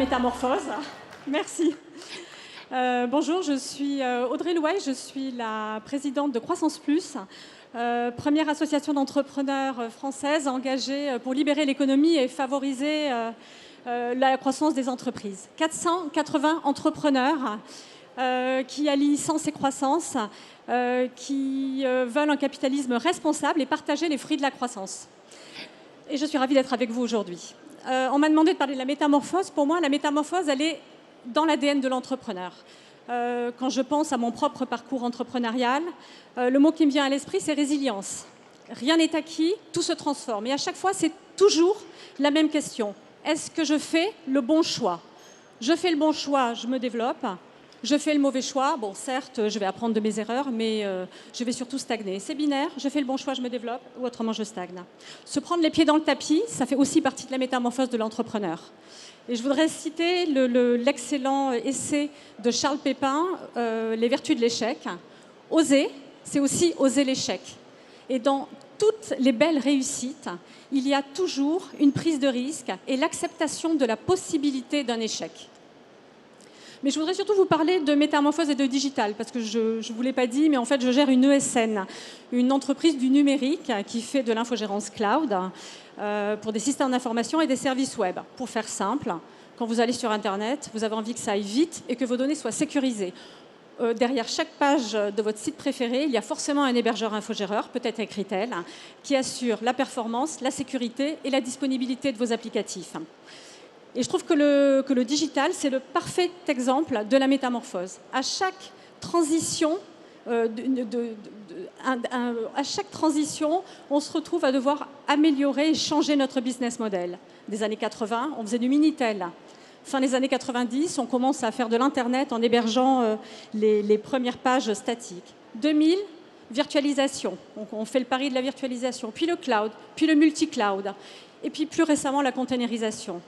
métamorphose. Merci. Bonjour, je suis Audrey Louet, je suis la présidente de Croissance Plus, première association d'entrepreneurs française engagée pour libérer l'économie et favoriser la croissance des entreprises. 480 entrepreneurs qui allient sens et croissance, qui veulent un capitalisme responsable et partager les fruits de la croissance. Et je suis ravie d'être avec vous aujourd'hui. On m'a demandé de parler de la métamorphose. Pour moi, la métamorphose, elle est dans l'ADN de l'entrepreneur. Quand je pense à mon propre parcours entrepreneurial, le mot qui me vient à l'esprit, c'est résilience. Rien n'est acquis, tout se transforme. Et à chaque fois, c'est toujours la même question. Est-ce que je fais le bon choix ? Je fais le bon choix, je me développe. Je fais le mauvais choix. Bon, certes, je vais apprendre de mes erreurs, mais je vais surtout stagner. C'est binaire, je fais le bon choix, je me développe, ou autrement, je stagne. Se prendre les pieds dans le tapis, ça fait aussi partie de la métamorphose de l'entrepreneur. Et je voudrais citer l'excellent essai de Charles Pépin, Les vertus de l'échec. Oser, c'est aussi oser l'échec. Et dans toutes les belles réussites, il y a toujours une prise de risque et l'acceptation de la possibilité d'un échec. Mais je voudrais surtout vous parler de métamorphose et de digital, parce que je ne vous l'ai pas dit, mais en fait, je gère une ESN, une entreprise du numérique qui fait de l'infogérance cloud pour des systèmes d'information et des services web. Pour faire simple, quand vous allez sur Internet, vous avez envie que ça aille vite et que vos données soient sécurisées. Derrière chaque page de votre site préféré, il y a forcément un hébergeur infogéreur, peut-être Ecritel, qui assure la performance, la sécurité et la disponibilité de vos applicatifs. Et je trouve que le digital, c'est le parfait exemple de la métamorphose. À chaque transition, on se retrouve à devoir améliorer et changer notre business model. Des années 80, on faisait du Minitel. Fin des années 90, on commence à faire de l'Internet en hébergeant les premières pages statiques. 2000, virtualisation. On fait le pari de la virtualisation. Puis le cloud, puis le multi-cloud. Et puis plus récemment, la containerisation.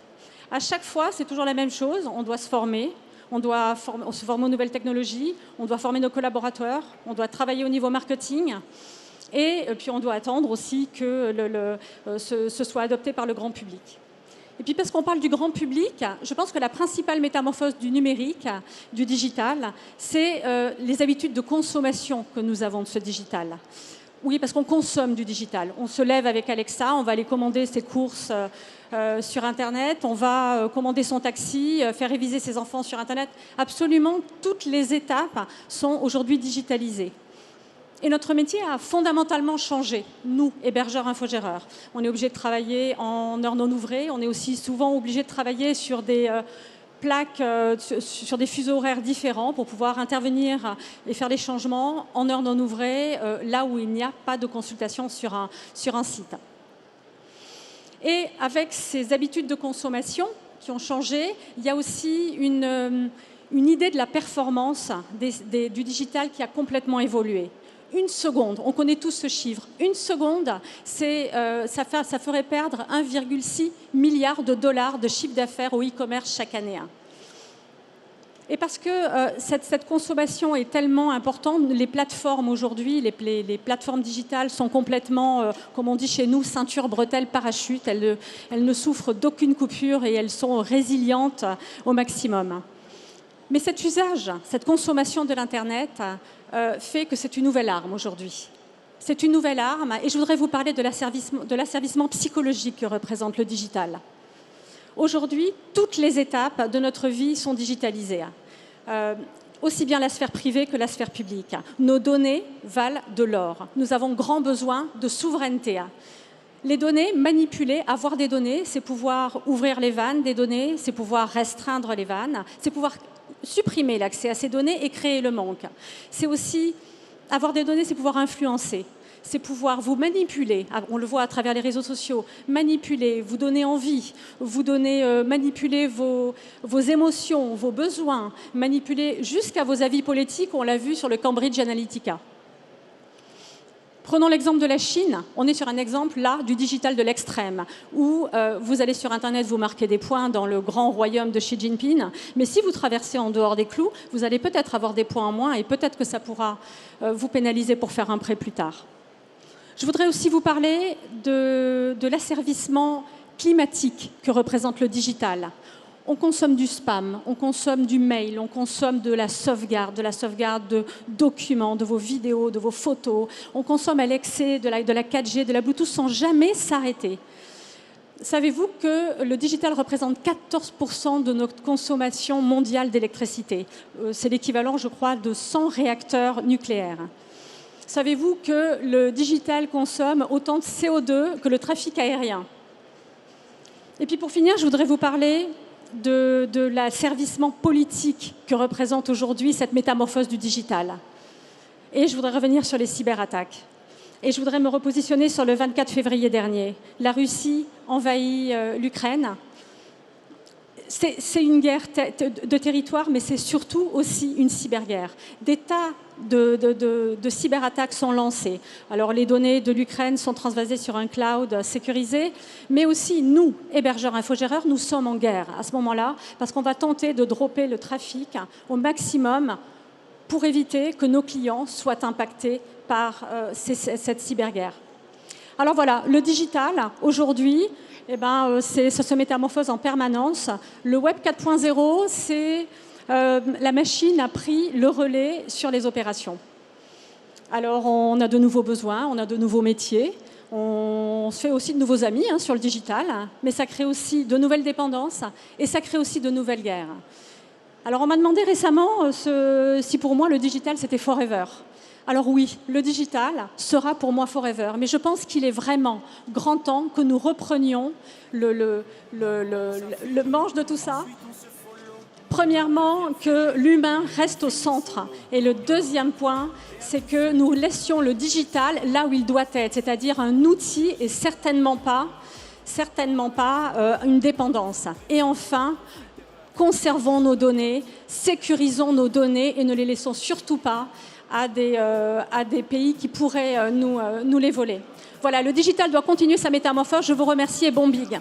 À chaque fois, c'est toujours la même chose. On doit se former. On se forme aux nouvelles technologies. On doit former nos collaborateurs. On doit travailler au niveau marketing. Et puis, on doit attendre aussi que ce soit adopté par le grand public. Et puis, parce qu'on parle du grand public, je pense que la principale métamorphose du numérique, du digital, c'est les habitudes de consommation que nous avons de ce digital. Oui, parce qu'on consomme du digital. On se lève avec Alexa, on va aller commander ses courses sur Internet, on va commander son taxi, faire réviser ses enfants sur Internet. Absolument toutes les étapes sont aujourd'hui digitalisées. Et notre métier a fondamentalement changé, nous, hébergeurs infogéreurs. On est obligé de travailler en heures non ouvrées, on est aussi souvent obligé de travailler sur des plaques, sur des fuseaux horaires différents pour pouvoir intervenir et faire les changements en heures non ouvrées, là où il n'y a pas de consultation sur un site. Et avec ces habitudes de consommation qui ont changé, il y a aussi une idée de la performance du digital qui a complètement évolué. Une seconde, on connaît tous ce chiffre, une seconde, ça ferait perdre 1,6 milliard de dollars de chiffre d'affaires au e-commerce chaque année. Et parce que cette consommation est tellement importante, les plateformes aujourd'hui, les plateformes digitales sont complètement, comme on dit chez nous, ceinture, bretelle, parachute. Elles ne souffrent d'aucune coupure et elles sont résilientes au maximum. Mais cet usage, cette consommation de l'Internet fait que c'est une nouvelle arme aujourd'hui. C'est une nouvelle arme et je voudrais vous parler de l'asservissement psychologique que représente le digital. Aujourd'hui, toutes les étapes de notre vie sont digitalisées. Aussi bien la sphère privée que la sphère publique. Nos données valent de l'or. Nous avons grand besoin de souveraineté. Les données, manipuler, avoir des données, c'est pouvoir ouvrir les vannes des données, c'est pouvoir restreindre les vannes, c'est pouvoir supprimer l'accès à ces données et créer le manque. C'est aussi, avoir des données, c'est pouvoir influencer. C'est pouvoir vous manipuler, on le voit à travers les réseaux sociaux, manipuler, vous donner envie, manipuler vos émotions, vos besoins, manipuler jusqu'à vos avis politiques, on l'a vu sur le Cambridge Analytica. Prenons l'exemple de la Chine. On est sur un exemple, là, du digital de l'extrême, où vous allez sur Internet, vous marquez des points dans le grand royaume de Xi Jinping, mais si vous traversez en dehors des clous, vous allez peut-être avoir des points en moins et peut-être que ça pourra vous pénaliser pour faire un prêt plus tard. Je voudrais aussi vous parler de l'asservissement climatique que représente le digital. On consomme du spam, on consomme du mail, on consomme de la sauvegarde de documents, de vos vidéos, de vos photos. On consomme à l'excès de la 4G, de la Bluetooth sans jamais s'arrêter. Savez-vous que le digital représente 14% de notre consommation mondiale d'électricité? C'est l'équivalent, je crois, de 100 réacteurs nucléaires. Savez-vous que le digital consomme autant de CO2 que le trafic aérien? Et puis pour finir, je voudrais vous parler de l'asservissement politique que représente aujourd'hui cette métamorphose du digital. Et je voudrais revenir sur les cyberattaques. Et je voudrais me repositionner sur le 24 février dernier. La Russie envahit l'Ukraine. C'est une guerre de territoire, mais c'est surtout aussi une cyberguerre. Des tas de cyberattaques sont lancées. Alors, les données de l'Ukraine sont transvasées sur un cloud sécurisé, mais aussi, nous, hébergeurs infogéreurs, nous sommes en guerre à ce moment-là, parce qu'on va tenter de dropper le trafic au maximum pour éviter que nos clients soient impactés par cette cyberguerre. Alors voilà, le digital, aujourd'hui, ça se métamorphose en permanence. Le Web 4.0, c'est la machine a pris le relais sur les opérations. Alors, on a de nouveaux besoins, on a de nouveaux métiers, on se fait aussi de nouveaux amis sur le digital, mais ça crée aussi de nouvelles dépendances et ça crée aussi de nouvelles guerres. Alors, on m'a demandé récemment si pour moi le digital c'était forever. Alors oui, le digital sera pour moi forever, mais je pense qu'il est vraiment grand temps que nous reprenions le manche de tout ça. Premièrement, que l'humain reste au centre. Et le deuxième point, c'est que nous laissions le digital là où il doit être, c'est-à-dire un outil et certainement pas une dépendance. Et enfin, conservons nos données, sécurisons nos données et ne les laissons surtout pas à des pays qui pourraient nous les voler. Voilà, le digital doit continuer sa métamorphose. Je vous remercie et bon big.